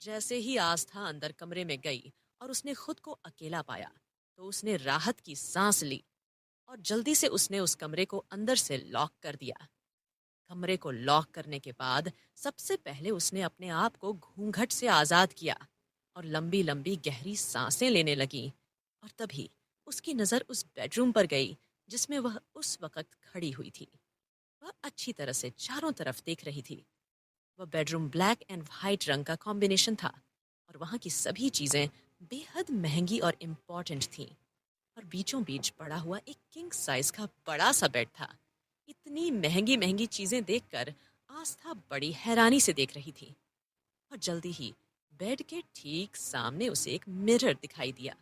जैसे ही आस्था अंदर कमरे में गई और उसने खुद को अकेला पाया, तो उसने राहत की सांस ली और जल्दी से उसने उस कमरे को अंदर से लॉक कर दिया। कमरे को लॉक करने के बाद सबसे पहले उसने अपने आप को घूंघट से आजाद किया और लंबी लंबी गहरी सांसें लेने लगी। और तभी उसकी नजर उस बेडरूम पर गई जिसमें वह उस वक्त खड़ी हुई थी। वह अच्छी तरह से चारों तरफ देख रही थी। वह बेडरूम ब्लैक एंड वाइट रंग का कॉम्बिनेशन था और वहाँ की सभी चीजें बेहद महंगी और इम्पोर्टेंट थीं। और बीचों बीच पड़ा हुआ एक किंग साइज का बड़ा सा बेड था। इतनी महंगी महंगी चीजें देखकर आस्था बड़ी हैरानी से देख रही थी। और जल्दी ही बेड के ठीक सामने उसे एक मिरर दिखाई दिया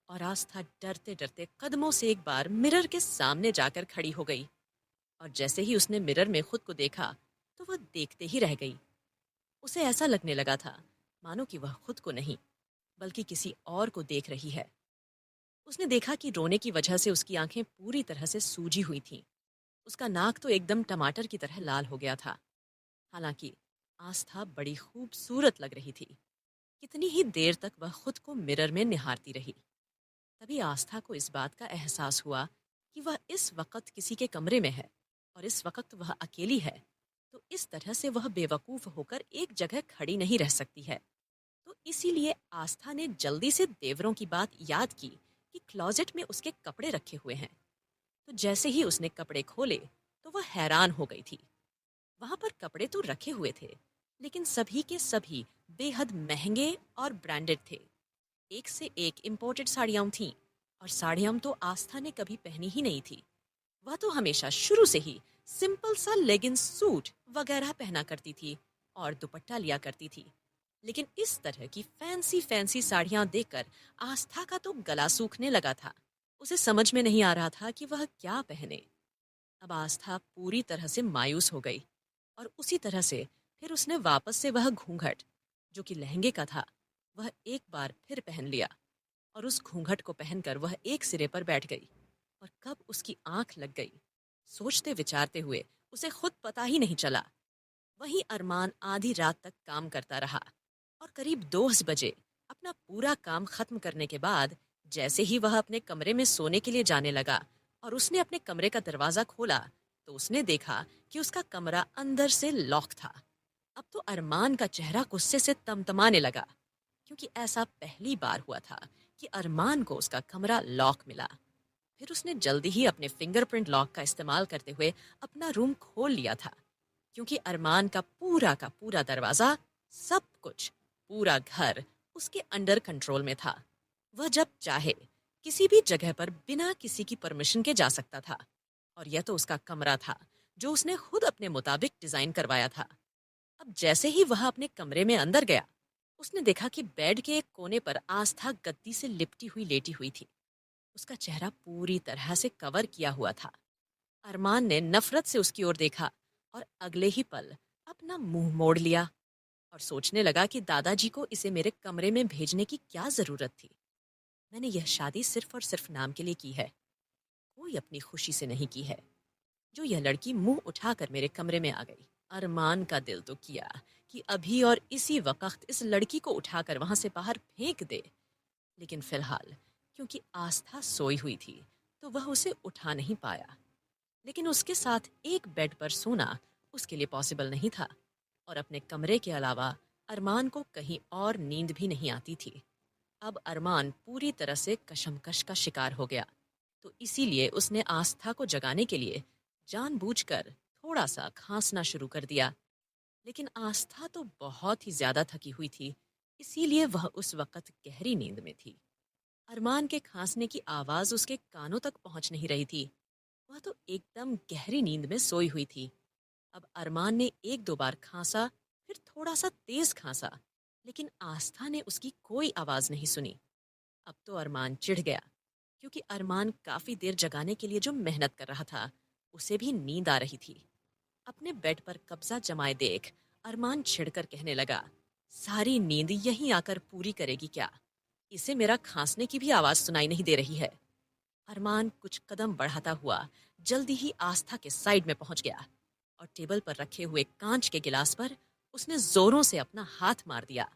और आस्था डरते डरते कदमों से एक बार मिरर के सामने जाकर खड़ी हो गई। और जैसे ही उसने मिरर में खुद को देखा, तो वह देखते ही रह गई। उसे ऐसा लगने लगा था मानो कि वह खुद को नहीं बल्कि किसी और को देख रही है। उसने देखा कि रोने की वजह से उसकी आंखें पूरी तरह से सूजी हुई थीं। उसका नाक तो एकदम टमाटर की तरह लाल हो गया था। हालांकि आस्था बड़ी खूबसूरत लग रही थी। कितनी ही देर तक वह खुद को मिरर में निहारती रही। तभी आस्था को इस बात का एहसास हुआ कि वह इस वक्त किसी के कमरे में है और इस वक्त वह अकेली है। तो इस तरह से वह बेवकूफ़ होकर एक जगह खड़ी नहीं रह सकती है। तो इसीलिए आस्था ने जल्दी से देवरों की बात याद की कि क्लोजेट में उसके कपड़े रखे हुए हैं। तो जैसे ही उसने कपड़े खोले, तो वह हैरान हो गई थी। वहां पर कपड़े तो रखे हुए थे, लेकिन सभी के सभी बेहद महंगे और ब्रांडेड थे। एक से एक इम्पोर्टेड साड़ियां थीं और साड़ियां तो आस्था ने कभी पहनी ही नहीं थी। वह तो हमेशा शुरू से ही सिंपल सा लेगिंग्स सूट वगैरह पहना करती थी और दुपट्टा लिया करती थी। लेकिन इस तरह की फैंसी फैंसी साड़ियां देखकर आस्था का तो गला सूखने लगा था। उसे समझ में नहीं आ रहा था कि वह क्या पहने। अब आस्था पूरी तरह से मायूस हो गई और उसी तरह से फिर उसने वापस से वह घूंघट, जो कि लहंगे का था, वह एक बार फिर पहन लिया। और उस घूंघट को पहनकर वह एक सिरे पर बैठ गई। और कब उसकी आंख लग गई, सोचते विचारते हुए उसे खुद पता ही नहीं चला। वहीं अरमान आधी रात तक काम करता रहा और करीब 2 बजे अपना पूरा काम खत्म करने के बाद जैसे ही वह अपने कमरे में सोने के लिए जाने लगा और उसने अपने कमरे का दरवाजा खोला, तो उसने देखा कि उसका कमरा अंदर से लॉक था। अब तो अरमान का चेहरा गुस्से से तमतमाने लगा, क्योंकि ऐसा पहली बार हुआ था कि अरमान को उसका कमरा लॉक मिला। फिर उसने जल्दी ही अपने फिंगरप्रिंट लॉक का इस्तेमाल करते हुए अपना रूम खोल लिया था, क्योंकि अरमान का पूरा दरवाजा, सब कुछ, पूरा घर उसके अंडर कंट्रोल में था। वह जब चाहे किसी भी जगह पर बिना किसी की परमिशन के जा सकता था। और यह तो उसका कमरा था जो उसने खुद अपने मुताबिक डिजाइन करवाया था। अब जैसे ही वह अपने कमरे में अंदर गया, उसने देखा कि बेड के एक कोने पर आस्था गद्दी से लिपटी हुई लेटी हुई थी। उसका चेहरा पूरी तरह से कवर किया हुआ था। अरमान ने नफरत से उसकी ओर देखा और अगले ही पल अपना मुंह मोड़ लिया और सोचने लगा कि दादाजी को इसे मेरे कमरे में भेजने की क्या जरूरत थी। मैंने यह शादी सिर्फ और सिर्फ नाम के लिए की है, कोई अपनी खुशी से नहीं की है। जो यह लड़की मुंह उठाकर मेरे कमरे में आ गई। अरमान का दिल तो किया कि अभी और इसी वक्त इस लड़की को उठाकर वहां से बाहर फेंक दे। लेकिन फिलहाल क्योंकि आस्था सोई हुई थी, तो वह उसे उठा नहीं पाया। लेकिन उसके साथ एक बेड पर सोना उसके लिए पॉसिबल नहीं था। और अपने कमरे के अलावा अरमान को कहीं और नींद भी नहीं आती थी। अब अरमान पूरी तरह से कशमकश का शिकार हो गया। तो इसीलिए उसने आस्था को जगाने के लिए जानबूझकर थोड़ा सा खांसना शुरू कर दिया। लेकिन आस्था तो बहुत ही ज्यादा थकी हुई थी, इसीलिए वह उस वक्त गहरी नींद में थी। अरमान के खांसने की आवाज उसके कानों तक पहुंच नहीं रही थी। वह तो एकदम गहरी नींद में सोई हुई थी। अब अरमान ने एक दो बार खांसा, फिर थोड़ा सा तेज खांसा, लेकिन आस्था ने उसकी कोई आवाज नहीं सुनी। अब तो अरमान चिढ़ गया, क्योंकि अरमान काफी देर जगाने के लिए जो मेहनत कर रहा था, उसे भी नींद आ रही थी। अपने बेड पर कब्जा जमाए देख अरमान छिड़कर कहने लगा, सारी नींद यहीं आकर पूरी करेगी क्या? इसे मेरा खांसने की भी आवाज सुनाई नहीं दे रही है। अरमान कुछ कदम बढ़ाता हुआ जल्दी ही आस्था के साइड में पहुंच गया और टेबल पर रखे हुए कांच के गिलास पर उसने जोरों से अपना हाथ मार दिया।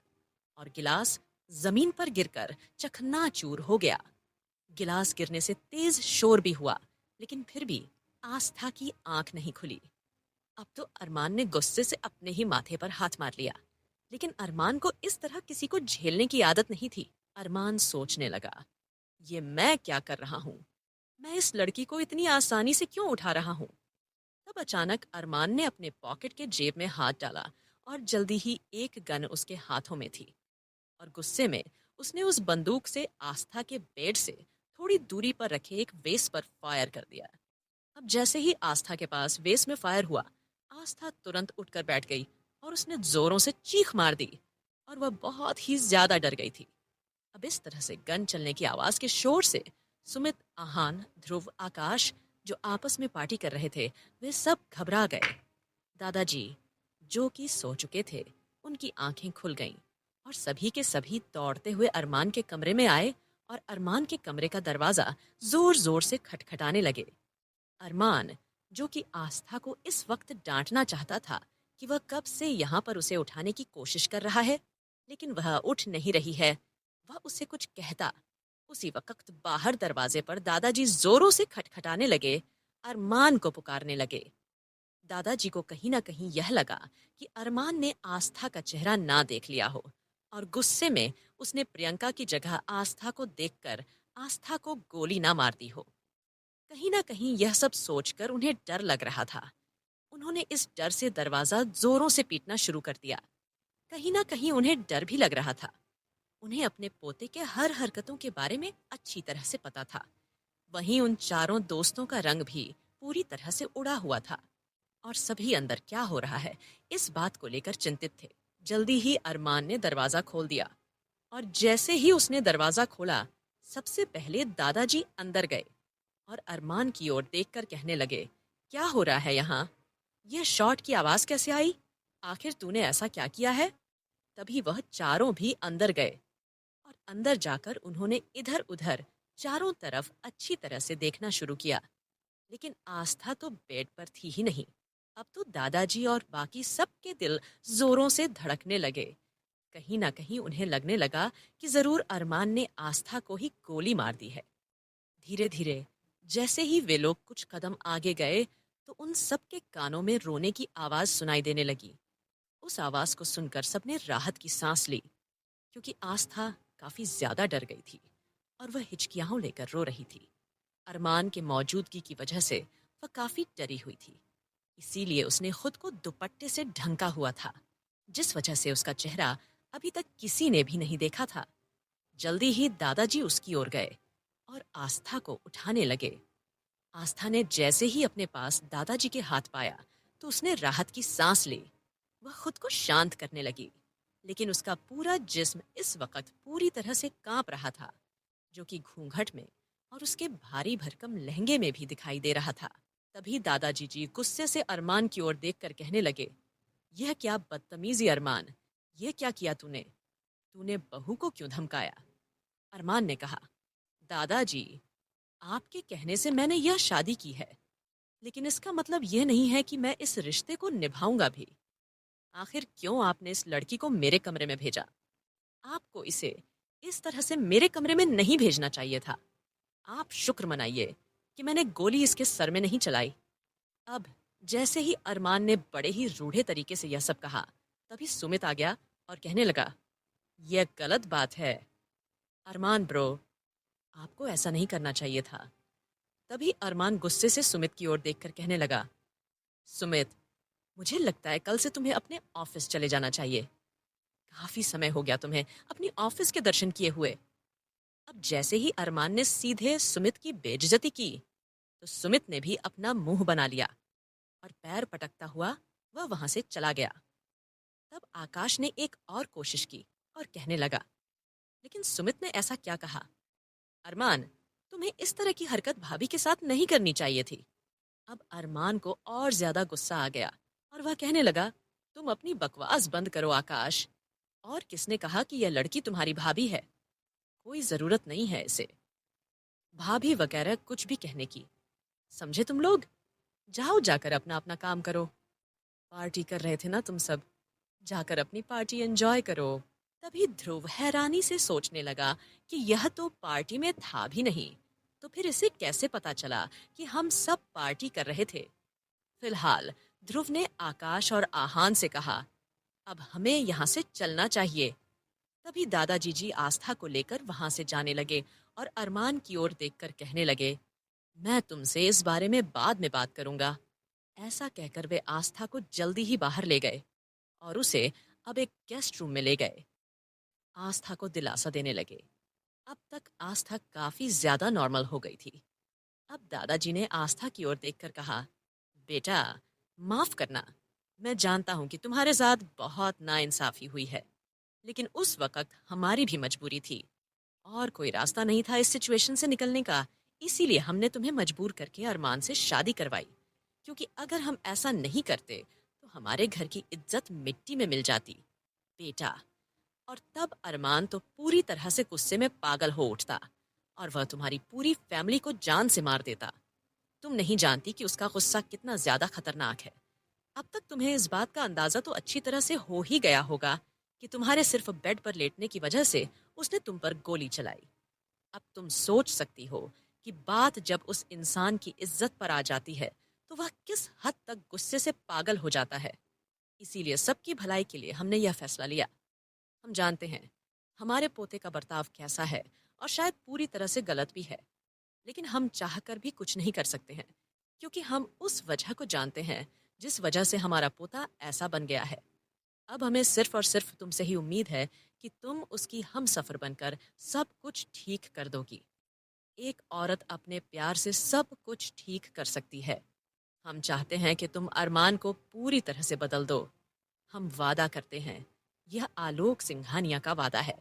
और गिलास जमीन पर गिरकर चकनाचूर हो गया। गिलास गिरने से तेज शोर भी हुआ, लेकिन फिर भी आस्था की आंख नहीं खुली। अब तो अरमान ने गुस्से से अपने ही माथे पर हाथ मार लिया, लेकिन अरमान को इस तरह किसी को झेलने की आदत नहीं थी। अरमान सोचने लगा, ये मैं क्या कर रहा हूँ? मैं इस लड़की को इतनी आसानी से क्यों उठा रहा हूँ? तब अचानक अरमान ने अपने पॉकेट के जेब में हाथ डाला और जल्दी ही एक गन उसके हाथों में थी और गुस्से में उसने उस बंदूक से आस्था के बेड से थोड़ी दूरी पर रखे एक वेस पर फायर कर दिया। अब जैसे ही आस्था के पास वेस में फायर हुआ, आस्था तुरंत उठकर बैठ गई और उसने जोरों से चीख मार दी और वह बहुत ही ज्यादा डर गई थी। अब इस तरह से गन चलने की आवाज के शोर से सुमित, आहान, ध्रुव, आकाश जो आपस में पार्टी कर रहे थे, वे सब घबरा गए। दादाजी जो कि सो चुके थे, उनकी आंखें खुल गईं और सभी के सभी दौड़ते हुए अरमान के कमरे में आए और अरमान के कमरे का दरवाजा जोर जोर से खटखटाने लगे। अरमान, जो कि आस्था को इस वक्त डांटना चाहता था कि वह कब से यहाँ पर उसे उठाने की कोशिश कर रहा है, लेकिन वह उठ नहीं रही है, वह उसे कुछ कहता। उसी वक्त बाहर दरवाजे पर दादाजी जोरों से खटखटाने लगे, अरमान को पुकारने लगे। दादाजी को कहीं ना कहीं यह लगा कि अरमान ने आस्था का चेहरा ना देख लिया हो और गुस्से में उसने प्रियंका की जगह आस्था को देखकर आस्था को गोली ना मार दी हो। कहीं ना कहीं यह सब सोचकर उन्हें डर लग रहा था। उन्होंने इस डर से दरवाजा जोरों से पीटना शुरू कर दिया। कहीं ना कहीं उन्हें डर भी लग रहा था। उन्हें अपने पोते के हर हरकतों के बारे में अच्छी तरह से पता था। वहीं उन चारों दोस्तों का रंग भी पूरी तरह से उड़ा हुआ था और सभी अंदर क्या हो रहा है इस बात को लेकर चिंतित थे। जल्दी ही अरमान ने दरवाजा खोल दिया और जैसे ही उसने दरवाजा खोला, सबसे पहले दादाजी अंदर गए और अरमान की ओर देखकर कहने लगे, क्या हो रहा है यहाँ? यह शॉट की आवाज कैसे आई? आखिर तूने ऐसा क्या किया है? तभी वह चारों भी अंदर गए और अंदर जाकर उन्होंने इधर उधर चारों तरफ अच्छी तरह से देखना शुरू किया, लेकिन आस्था तो बेड पर थी ही नहीं। अब तो दादाजी और बाकी सबके दिल जोरों से धड़कने लगे। कहीं ना कहीं उन्हें लगने लगा कि जरूर अरमान ने आस्था को ही गोली मार दी है। धीरे धीरे जैसे ही वे लोग कुछ कदम आगे गए, तो उन सबके कानों में रोने की आवाज सुनाई देने लगी। उस आवाज को सुनकर सबने राहत की सांस ली, क्योंकि आस्था काफी ज्यादा डर गई थी और वह हिचकियां लेकर रो रही थी। अरमान के मौजूदगी की वजह से वह काफी डरी हुई थी, इसीलिए उसने खुद को दुपट्टे से ढंका हुआ था, जिस वजह से उसका चेहरा अभी तक किसी ने भी नहीं देखा था। जल्दी ही दादाजी उसकी ओर गए और आस्था को उठाने लगे। आस्था ने जैसे ही अपने पास दादाजी के हाथ पाया, तो उसने राहत की सांस ली। वह खुद को शांत करने लगी, लेकिन उसका पूरा जिस्म इस वक्त पूरी तरह से कांप रहा था, जो कि घूंघट में और उसके भारी भरकम लहंगे में भी दिखाई दे रहा था। तभी दादाजी जी गुस्से से अरमान की ओर देखकर कहने लगे, यह क्या बदतमीजी अरमान, यह क्या किया तूने? तूने बहू को क्यों धमकाया? अरमान ने कहा, दादाजी, आपके कहने से मैंने यह शादी की है, लेकिन इसका मतलब यह नहीं है कि मैं इस रिश्ते को निभाऊंगा भी। आखिर क्यों आपने इस लड़की को मेरे कमरे में भेजा? आपको इसे इस तरह से मेरे कमरे में नहीं भेजना चाहिए था। आप शुक्र मनाइए कि मैंने गोली इसके सर में नहीं चलाई। अब जैसे ही अरमान ने बड़े ही रूढ़े तरीके से यह सब कहा, तभी सुमित आ गया और कहने लगा, यह गलत बात है। अरमान ब्रो, आपको ऐसा नहीं करना चाहिए था। तभी अरमान गुस्से से सुमित की ओर देखकर कहने लगा, सुमित, मुझे लगता है कल से तुम्हें अपने ऑफिस चले जाना चाहिए। काफी समय हो गया तुम्हें अपनी ऑफिस के दर्शन किए हुए। अब जैसे ही अरमान ने सीधे सुमित की बेइज्जती की, तो सुमित ने भी अपना मुंह बना लिया और पैर पटकता हुआ वह वहां से चला गया। तब आकाश ने एक और कोशिश की और कहने लगा, लेकिन सुमित ने ऐसा क्या कहा? अरमान, तुम्हें इस तरह की हरकत भाभी के साथ नहीं करनी चाहिए थी। अब अरमान को और ज्यादा गुस्सा आ गया और वह कहने लगा, तुम अपनी बकवास बंद करो आकाश। और किसने कहा कि यह लड़की तुम्हारी भाभी है? कोई जरूरत नहीं है इसे भाभी वगैरह कुछ भी कहने की। समझे तुम लोग? जाओ जाकर अपना अपना काम करो। पार्टी कर रहे थे ना तुम सब, जाकर अपनी पार्टी एंजॉय करो। तभी ध्रुव हैरानी से सोचने लगा कि यह तो पार्टी में था भी नहीं, तो फिर इसे कैसे पता चला कि हम सब पार्टी कर रहे थे। फिलहाल ध्रुव ने आकाश और आहान से कहा, अब हमें यहाँ से चलना चाहिए। तभी दादाजी जी आस्था को लेकर वहां से जाने लगे और अरमान की ओर देखकर कहने लगे, मैं तुमसे इस बारे में बाद में बात करूंगा। ऐसा कहकर वे आस्था को जल्दी ही बाहर ले गए और उसे अब एक गेस्ट रूम में ले गए। आस्था को दिलासा देने लगे। अब तक आस्था काफी ज्यादा नॉर्मल हो गई थी। अब दादाजी ने आस्था की ओर देखकर कहा, बेटा, माफ करना। मैं जानता हूं कि तुम्हारे साथ बहुत नाइंसाफी हुई है, लेकिन उस वक्त हमारी भी मजबूरी थी और कोई रास्ता नहीं था इस सिचुएशन से निकलने का। इसीलिए हमने तुम्हें मजबूर करके अरमान से शादी करवाई, क्योंकि अगर हम ऐसा नहीं करते तो हमारे घर की इज्जत मिट्टी में मिल जाती, बेटा। और तब अरमान तो पूरी तरह से गुस्से में पागल हो उठता और वह तुम्हारी पूरी फैमिली को जान से मार देता। तुम नहीं जानती कि उसका गुस्सा कितना ज्यादा खतरनाक है। अब तक तुम्हें इस बात का अंदाजा तो अच्छी तरह से हो ही गया होगा कि तुम्हारे सिर्फ बेड पर लेटने की वजह से उसने तुम पर गोली चलाई। अब तुम सोच सकती हो कि बात जब उस इंसान की इज्जत पर आ जाती है तो वह किस हद तक गुस्से से पागल हो जाता है। इसीलिए सबकी भलाई के लिए हमने यह फैसला लिया। हम जानते हैं हमारे पोते का बर्ताव कैसा है और शायद पूरी तरह से गलत भी है, लेकिन हम चाहकर भी कुछ नहीं कर सकते हैं, क्योंकि हम उस वजह को जानते हैं जिस वजह से हमारा पोता ऐसा बन गया है। अब हमें सिर्फ और सिर्फ तुमसे ही उम्मीद है कि तुम उसकी हम सफर बनकर सब कुछ ठीक कर दोगी। एक औरत अपने प्यार से सब कुछ ठीक कर सकती है। हम चाहते हैं कि तुम अरमान को पूरी तरह से बदल दो। हम वादा करते हैं, यह आलोक सिंघानिया का वादा है।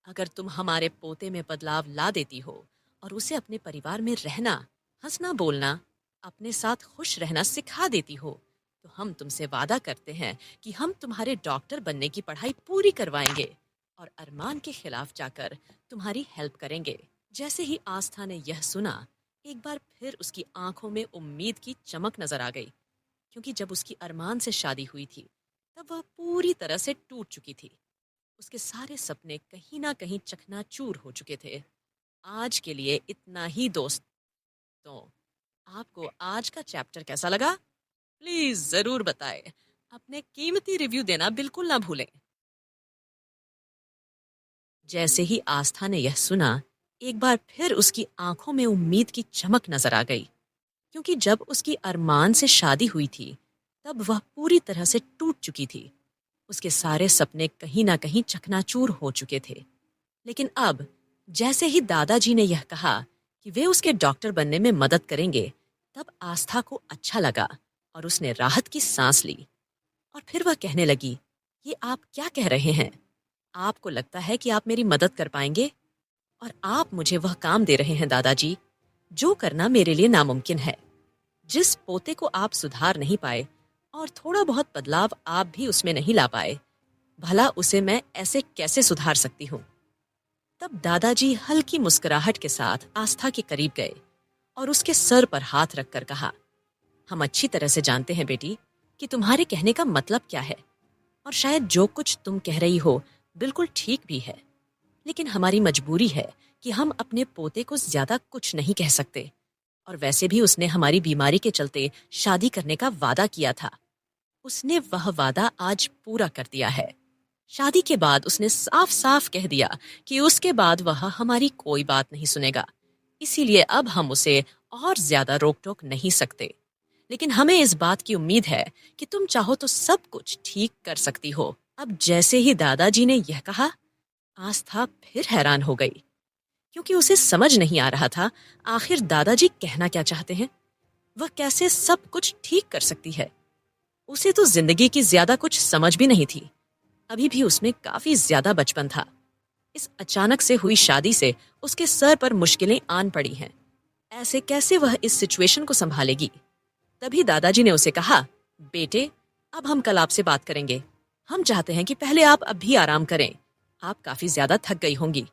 अगर तुम हमारे पोते में बदलाव ला देती हो और उसे अपने परिवार में रहना, हंसना बोलना, अपने साथ खुश रहना सिखा देती हो, तो हम तुमसे वादा करते हैं कि हम तुम्हारे डॉक्टर बनने की पढ़ाई पूरी करवाएंगे और अरमान के खिलाफ जाकर तुम्हारी हेल्प करेंगे। जैसे ही आस्था ने यह सुना, एक बार फिर उसकी आंखों में उम्मीद की चमक नजर आ गई, क्योंकि जब उसकी अरमान से शादी हुई थी तब वह पूरी तरह से टूट चुकी थी। उसके सारे सपने कहीं ना कहीं चकनाचूर हो चुके थे। आज के लिए इतना ही दोस्तों। आपको आज का चैप्टर कैसा लगा? प्लीज जरूर बताएं। अपने कीमती रिव्यू देना बिल्कुल ना भूलें। जैसे ही आस्था ने यह सुना, एक बार फिर उसकी आंखों में उम्मीद की चमक नजर आ गई, क्योंकि जब उसकी अरमान से शादी हुई थी तब वह पूरी तरह से टूट चुकी थी। उसके सारे सपने कहीं ना कहीं चकनाचूर हो चुके थे। लेकिन अब जैसे ही दादाजी ने यह कहा कि वे उसके डॉक्टर बनने में मदद करेंगे, तब आस्था को अच्छा लगा और उसने राहत की सांस ली। और फिर वह कहने लगी, ये आप क्या कह रहे हैं? आपको लगता है कि आप मेरी मदद कर पाएंगे? और आप मुझे वह काम दे रहे हैं दादाजी जो करना मेरे लिए नामुमकिन है। जिस पोते को आप सुधार नहीं पाए और थोड़ा बहुत बदलाव आप भी उसमें नहीं ला पाए, भला उसे मैं ऐसे कैसे सुधार सकती हूँ? तब दादाजी हल्की मुस्कुराहट के साथ आस्था के करीब गए और उसके सर पर हाथ रखकर कहा, हम अच्छी तरह से जानते हैं बेटी कि तुम्हारे कहने का मतलब क्या है, और शायद जो कुछ तुम कह रही हो बिल्कुल ठीक भी है, लेकिन हमारी मजबूरी है कि हम अपने पोते को ज्यादा कुछ नहीं कह सकते। और वैसे भी उसने हमारी बीमारी के चलते शादी करने का वादा किया था। उसने वह वादा आज पूरा कर दिया है। शादी के बाद उसने साफ साफ कह दिया कि उसके बाद वह हमारी कोई बात नहीं सुनेगा। इसीलिए अब हम उसे और ज्यादा रोक टोक नहीं सकते। लेकिन हमें इस बात की उम्मीद है कि तुम चाहो तो सब कुछ ठीक कर सकती हो। अब जैसे ही दादाजी ने यह कहा, आस्था फिर हैरान हो गई, क्योंकि उसे समझ नहीं आ रहा था आखिर दादाजी कहना क्या चाहते हैं। वह कैसे सब कुछ ठीक कर सकती है? उसे तो जिंदगी की ज्यादा कुछ समझ भी नहीं थी। अभी भी उसमें काफी ज्यादा बचपन था। इस अचानक से हुई शादी से उसके सर पर मुश्किलें आन पड़ी हैं। ऐसे कैसे वह इस सिचुएशन को संभालेगी? तभी दादाजी ने उसे कहा, बेटे, अब हम कल आपसे बात करेंगे। हम चाहते हैं कि पहले आप अब भी आराम करें। आप काफी ज्यादा थक गई होंगी।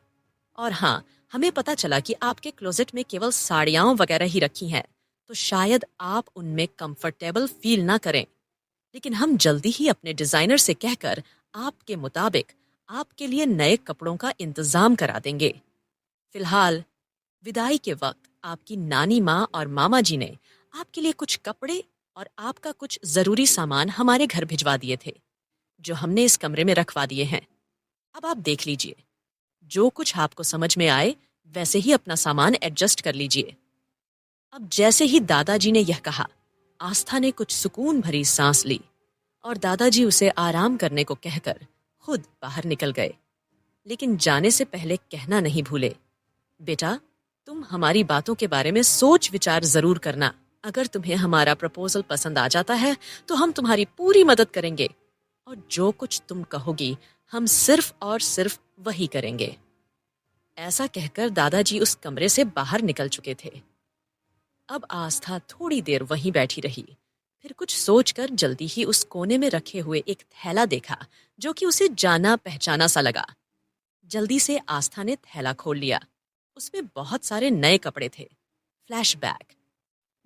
और हाँ, हमें पता चला कि आपके क्लोजेट में केवल साड़ियां वगैरह ही रखी हैं, तो शायद आप उनमें कंफर्टेबल फील ना करें। लेकिन हम जल्दी ही अपने डिजाइनर से कहकर आपके मुताबिक आपके लिए नए कपड़ों का इंतजाम करा देंगे। फिलहाल विदाई के वक्त आपकी नानी माँ और मामा जी ने आपके लिए कुछ कपड़े और आपका कुछ जरूरी सामान हमारे घर भिजवा दिए थे, जो हमने इस कमरे में रखवा दिए हैं। अब आप देख लीजिए, जो कुछ आपको समझ में आए वैसे ही अपना सामान एडजस्ट कर लीजिए। अब जैसे ही दादाजी ने यह कहा, आस्था ने कुछ सुकून भरी सांस ली और दादाजी उसे आराम करने को कहकर खुद बाहर निकल गए। लेकिन जाने से पहले कहना नहीं भूले, बेटा, तुम हमारी बातों के बारे में सोच विचार जरूर करना। अगर तुम्हें हमारा प्रपोजल पसंद आ जाता है तो हम तुम्हारी पूरी मदद करेंगे, और जो कुछ तुम कहोगी हम सिर्फ और सिर्फ वही करेंगे। ऐसा कहकर दादाजी उस कमरे से बाहर निकल चुके थे। अब आस्था थोड़ी देर वहीं बैठी रही, फिर कुछ सोचकर जल्दी ही उस कोने में रखे हुए एक थैला देखा जो कि उसे जाना पहचाना सा लगा। जल्दी से आस्था ने थैला खोल लिया। उसमें बहुत सारे नए कपड़े थे। फ्लैशबैक।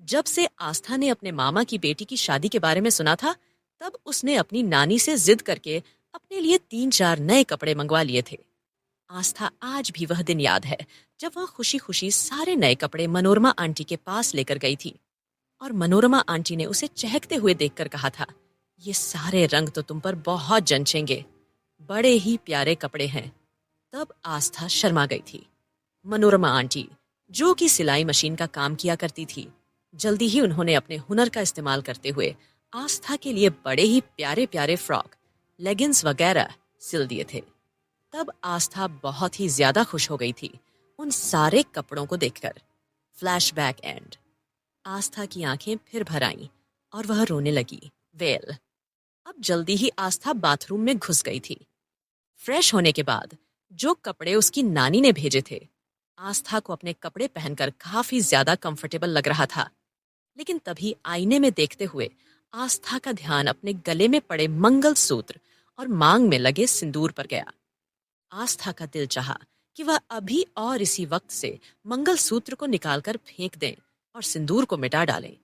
जब से आस्था ने अपने मामा की बेटी की शादी के बारे में सुना था, तब उसने अपनी नानी से जिद करके अपने लिए 3-4 नए कपड़े मंगवा लिए थे। आस्था आज भी वह दिन याद है जब वह खुशी खुशी सारे नए कपड़े मनोरमा आंटी के पास लेकर गई थी, और मनोरमा आंटी ने उसे चहकते हुए देखकर कहा था, ये सारे रंग तो तुम पर बहुत जंचेंगे, बड़े ही प्यारे कपड़े हैं। तब आस्था शर्मा गई थी। मनोरमा आंटी, जो कि सिलाई मशीन का काम किया करती थी, जल्दी ही उन्होंने अपने हुनर का इस्तेमाल करते हुए आस्था के लिए बड़े ही प्यारे प्यारे फ्रॉक, लेगिंग्स वगैरह सिल दिए थे। तब आस्था बहुत ही ज्यादा खुश हो गई थी उन सारे कपड़ों को देखकर। Flashback and. आस्था की आंखें फिर भर आईं और वह रोने लगी। वेल, अब जल्दी ही आस्था बाथरूम में घुस गई थी। फ्रेश होने के बाद जो कपड़े उसकी नानी ने भेजे थे, आस्था को अपने कपड़े पहनकर काफी ज्यादा कंफर्टेबल लग रहा था। लेकिन तभी आईने में देखते हुए आस्था का ध्यान अपने गले में पड़े मंगलसूत्र और मांग में लगे सिंदूर पर गया। आस्था का दिल चाहा कि वह अभी और इसी वक्त से मंगलसूत्र को निकालकर फेंक दें और सिंदूर को मिटा डालें।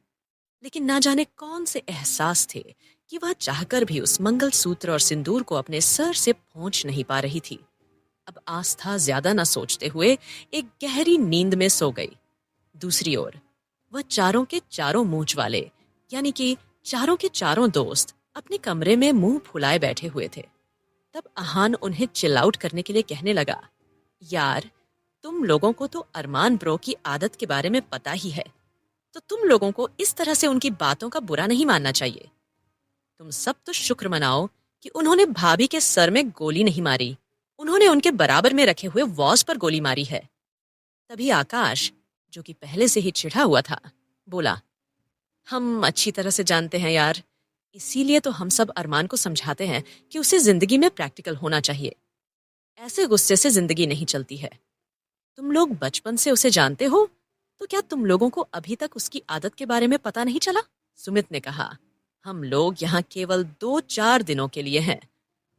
लेकिन ना जाने कौन से एहसास थे कि वह चाहकर भी उस मंगलसूत्र और सिंदूर को अपने सर से पोंछ नहीं पा रही थी। अब आस्था ज्यादा न सोचते हुए एक गहरी नींद में सो गई। दूसरी ओर वह चारों के चारों मूंछ वाले, यानी कि चारों के चारों दोस्त अपने कमरे में मुंह फुलाए बैठे हुए थे। तब अहान उन्हें चिल आउट करने के लिए कहने लगा, यार, तुम लोगों को तो अरमान ब्रो की आदत के बारे में पता ही है, तो तुम लोगों को इस तरह से उनकी बातों का बुरा नहीं मानना चाहिए। तुम सब तो शुक्र मनाओ कि उन्होंने भाभी के सर में गोली नहीं मारी, उन्होंने उनके बराबर में रखे हुए वॉज पर गोली मारी है। तभी आकाश, जो कि पहले से ही चिढ़ा हुआ था, बोला, हम अच्छी तरह से जानते हैं यार, इसीलिए तो हम सब अरमान को समझाते हैं कि उसे जिंदगी में प्रैक्टिकल होना चाहिए। ऐसे गुस्से से जिंदगी नहीं चलती है। तुम लोग बचपन से उसे जानते हो, तो क्या तुम लोगों को अभी तक उसकी आदत के बारे में पता नहीं चला? सुमित ने कहा, हम लोग यहाँ केवल 2-4 दिनों के लिए हैं,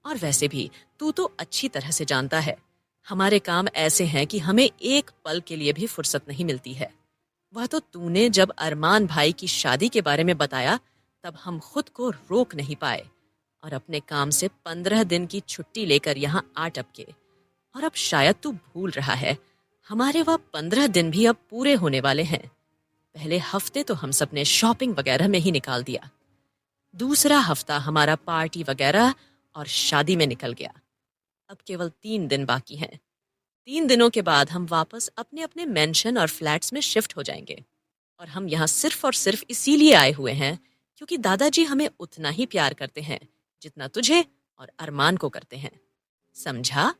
और वैसे भी तू तो अच्छी तरह से जानता है, हमारे काम ऐसे हैं कि हमें एक पल के लिए भी फुर्सत नहीं मिलती है। वह तो तूने जब अरमान भाई की शादी के बारे में बताया, तब हम खुद को रोक नहीं पाए और अपने काम से 15 दिन की छुट्टी लेकर यहाँ आ टपके। और अब शायद तू भूल रहा है, हमारे वह 15 दिन भी अब पूरे होने वाले हैं। पहले हफ्ते तो हम सब ने शॉपिंग वगैरह में ही निकाल दिया, दूसरा हफ्ता हमारा पार्टी वगैरह और शादी में निकल गया। अब केवल 3 दिन बाकी हैं। 3 दिनों के बाद हम वापस अपने अपने मेंशन और फ्लैट्स में शिफ्ट हो जाएंगे, और हम यहाँ सिर्फ और सिर्फ इसीलिए आए हुए हैं क्योंकि दादाजी हमें उतना ही प्यार करते हैं जितना तुझे और अरमान को करते हैं। समझा?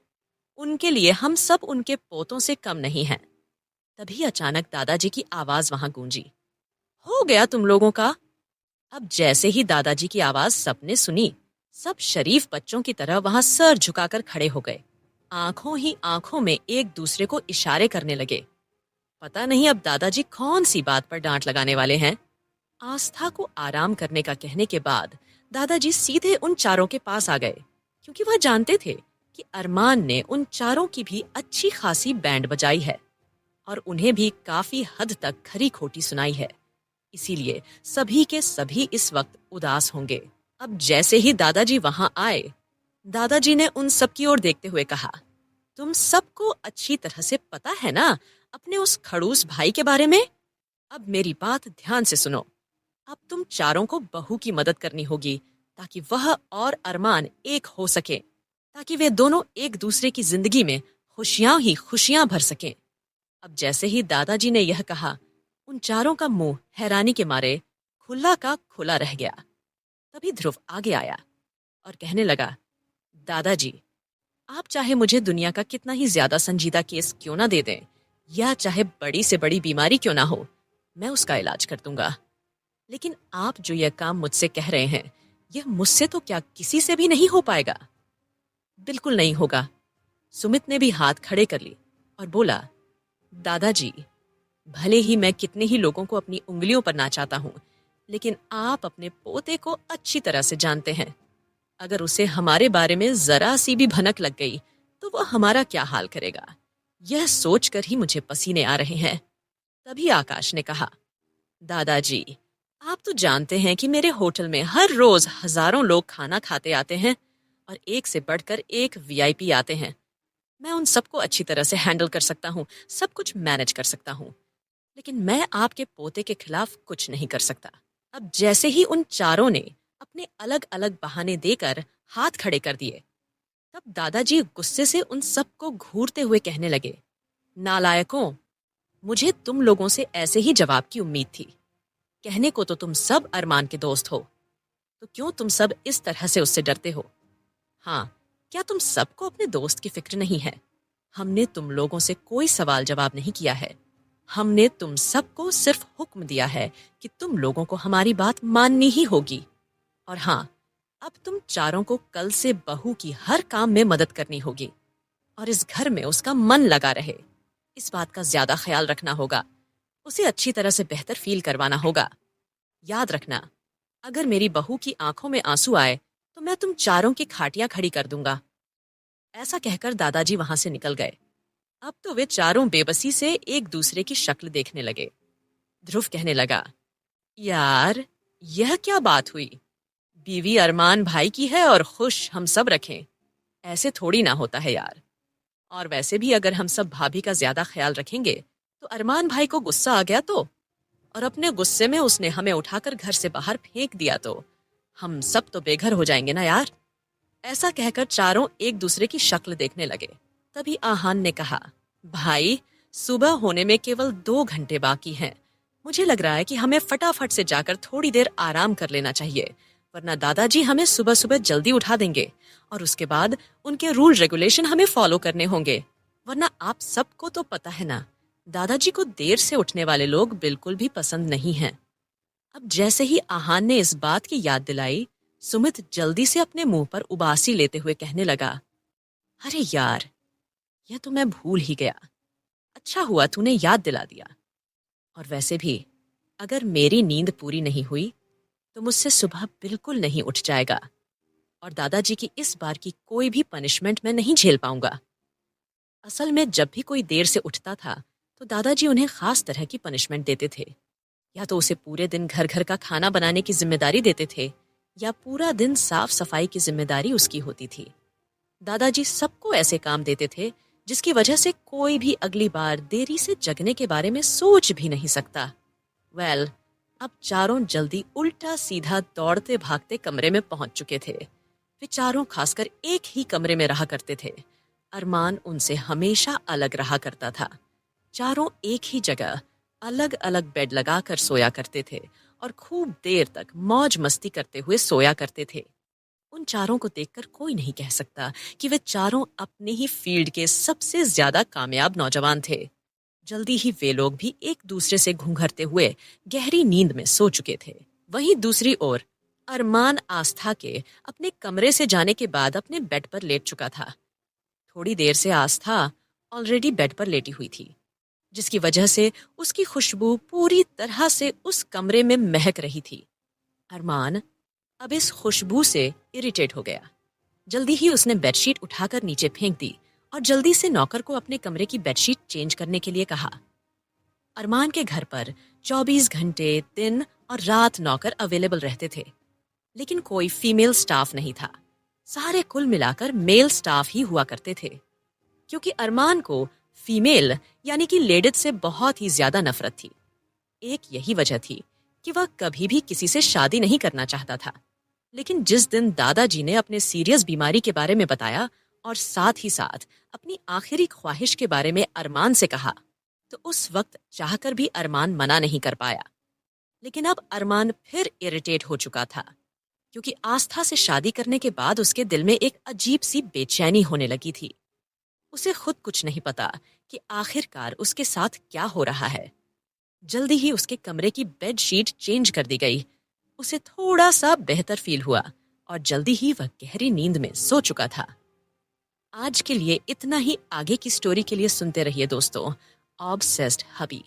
उनके लिए हम सब उनके पोतों से कम नहीं हैं। तभी अचानक दादाजी की आवाज वहां गूंजी, हो गया तुम लोगों का। अब जैसे ही दादाजी की आवाज सबने सुनी, सब शरीफ बच्चों की तरह वहां सर झुकाकर खड़े हो गए, आंखों ही आंखों में एक दूसरे को इशारे करने लगे। पता नहीं अब दादाजी कौन सी बात पर डांट लगाने वाले हैं। आस्था को आराम करने का कहने के बाद दादाजी सीधे उन चारों के पास आ गए, क्योंकि वह जानते थे कि अरमान ने उन चारों की भी अच्छी खासी बैंड बजाई है और उन्हें भी काफी हद तक खरी खोटी सुनाई है। इसीलिए सभी के सभी इस वक्त उदास होंगे। अब जैसे ही दादाजी वहां आए, दादाजी ने उन सब की ओर देखते हुए कहा, तुम सबको अच्छी तरह से पता है ना अपने उस खड़ूस भाई के बारे में। अब मेरी बात ध्यान से सुनो। अब तुम चारों को बहू की मदद करनी होगी ताकि वह और अरमान एक हो सके, ताकि वे दोनों एक दूसरे की जिंदगी में खुशियां ही खुशियां भर सकें। अब जैसे ही दादाजी ने यह कहा, उन चारों का मुंह हैरानी के मारे खुला का खुला रह गया। तभी ध्रुव आगे आया और कहने लगा, दादाजी, आप चाहे मुझे दुनिया का कितना ही ज्यादा संजीदा केस क्यों ना दे दें, या चाहे बड़ी से बड़ी बीमारी क्यों ना हो, मैं उसका इलाज कर दूंगा। लेकिन आप जो यह काम मुझसे कह रहे हैं, यह मुझसे तो क्या किसी से भी नहीं हो पाएगा। बिल्कुल नहीं होगा। सुमित ने भी हाथ खड़े कर ली और बोला, दादाजी, भले ही मैं कितने ही लोगों को अपनी उंगलियों पर नाचाता हूं, लेकिन आप अपने पोते को अच्छी तरह से जानते हैं। अगर उसे हमारे बारे में जरा सी भी भनक लग गई तो वह हमारा क्या हाल करेगा, यह सोचकर ही मुझे पसीने आ रहे हैं। तभी आकाश ने कहा, दादाजी, आप तो जानते हैं कि मेरे होटल में हर रोज हजारों लोग खाना खाते आते हैं और एक से बढ़कर एक वीआईपी आते हैं। मैं उन सबको अच्छी तरह से हैंडल कर सकता हूँ, सब कुछ मैनेज कर सकता हूँ, लेकिन मैं आपके पोते के खिलाफ कुछ नहीं कर सकता। अब जैसे ही उन चारों ने अपने अलग अलग बहाने देकर हाथ खड़े कर दिए, तब दादाजी गुस्से से उन सबको घूरते हुए कहने लगे, नालायकों, मुझे तुम लोगों से ऐसे ही जवाब की उम्मीद थी। कहने को तो तुम सब अरमान के दोस्त हो, तो क्यों तुम सब इस तरह से उससे डरते हो? हाँ, क्या तुम सबको अपने दोस्त की फिक्र नहीं है? हमने तुम लोगों से कोई सवाल जवाब नहीं किया है। हमने तुम सबको सिर्फ हुक्म दिया है कि तुम लोगों को हमारी बात माननी ही होगी। और हाँ, अब तुम चारों को कल से बहू की हर काम में मदद करनी होगी और इस घर में उसका मन लगा रहे, इस बात का ज्यादा ख्याल रखना होगा। उसे अच्छी तरह से बेहतर फील करवाना होगा। याद रखना, अगर मेरी बहू की आंखों में आंसू आए तो मैं तुम चारों की खाटियां खड़ी कर दूंगा। ऐसा कहकर दादाजी वहां से निकल गए। अब तो वे चारों बेबसी से एक दूसरे की शक्ल देखने लगे। ध्रुव कहने लगा, यार, यह क्या बात हुई? बीवी अरमान भाई की है और खुश हम सब रखें, ऐसे थोड़ी ना होता है यार। और वैसे भी अगर हम सब भाभी का ज्यादा ख्याल रखेंगे तो अरमान भाई को गुस्सा आ गया तो, और अपने गुस्से में उसने हमें उठाकर घर से बाहर फेंक दिया तो हम सब तो बेघर हो जाएंगे ना यार। ऐसा कहकर चारों एक दूसरे की शक्ल देखने लगे। तभी आहान ने कहा, भाई, सुबह होने में केवल 2 घंटे बाकी हैं। मुझे लग रहा है कि हमें फटाफट से जाकर थोड़ी देर आराम कर लेना चाहिए, वरना दादाजी हमें सुबह सुबह जल्दी उठा देंगे और उसके बाद उनके रूल रेगुलेशन हमें फॉलो करने होंगे। वरना आप सबको तो पता है ना, दादाजी को देर से उठने वाले लोग बिल्कुल भी पसंद नहीं हैं। अब जैसे ही आहान ने इस बात की याद दिलाई, सुमित जल्दी से अपने मुंह पर उबासी लेते हुए कहने लगा, अरे यार, यह तो मैं भूल ही गया। अच्छा हुआ तूने याद दिला दिया। और वैसे भी अगर मेरी नींद पूरी नहीं हुई तो मुझसे सुबह बिल्कुल नहीं उठ जाएगा और दादाजी की इस बार की कोई भी पनिशमेंट मैं नहीं झेल पाऊंगा। असल में जब भी कोई देर से उठता था तो दादाजी उन्हें खास तरह की पनिशमेंट देते थे। या तो उसे पूरे दिन घर घर का खाना बनाने की जिम्मेदारी देते थे, या पूरा दिन साफ सफाई की जिम्मेदारी उसकी होती थी। दादाजी सबको ऐसे काम देते थे जिसकी वजह से कोई भी अगली बार देरी से जगने के बारे में सोच भी नहीं सकता। वेल, अब चारों जल्दी उल्टा सीधा दौड़ते भागते कमरे में पहुंच चुके थे। वे चारों खासकर एक ही कमरे में रहा करते थे। अरमान उनसे हमेशा अलग रहा करता था। चारों एक ही जगह अलग अलग बेड लगाकर सोया करते थे और खूब देर तक मौज मस्ती करते हुए सोया करते थे। उन चारों को देखकर कोई नहीं कह सकता कि वे चारों अपने ही फील्ड के सबसे ज्यादा कामयाब नौजवान थे। जल्दी ही वे लोग भी एक दूसरे से घूंघरते हुए गहरी नींद में सो चुके थे। वहीं दूसरी ओर अरमान आस्था के अपने कमरे से जाने के बाद अपने बेड पर लेट चुका था। थोड़ी देर से आस्था ऑलरेडी बेड पर लेटी हुई थी, जिसकी वजह से उसकी खुशबू पूरी तरह से उस कमरे में महक रही थी। अरमान अब इस खुशबू से इरिटेट हो गया। जल्दी ही उसने बेडशीट उठाकर नीचे फेंक दी और जल्दी से नौकर को अपने कमरे की बेडशीट चेंज करने के लिए कहा। अरमान के घर पर 24 घंटे दिन और रात नौकर अवेलेबल रहते थे, लेकिन कोई फीमेल स्टाफ नहीं था। सारे कुल मिलाकर मेल स्टाफ ही हुआ करते थे, क्योंकि अरमान को फीमेल यानी कि लेडिज से बहुत ही ज्यादा नफरत थी। एक यही वजह थी कि वह कभी भी किसी से शादी नहीं करना चाहता था। लेकिन जिस दिन दादाजी ने अपने सीरियस बीमारी के बारे में बताया और साथ ही साथ अपनी आखिरी ख्वाहिश के बारे में अरमान से कहा, तो उस वक्त चाहकर भी अरमान मना नहीं कर पाया। लेकिन अब अरमान फिर इरिटेट हो चुका था, क्योंकि आस्था से शादी करने के बाद उसके दिल में एक अजीब सी बेचैनी होने लगी थी। उसे खुद कुछ नहीं पता कि आखिरकार उसके साथ क्या हो रहा है। जल्दी ही उसके कमरे की बेड शीट चेंज कर दी गई। उसे थोड़ा सा बेहतर फील हुआ और जल्दी ही वह गहरी नींद में सो चुका था। आज के लिए इतना ही। आगे की स्टोरी के लिए सुनते रहिए दोस्तों ऑब्सेस्ड हबी।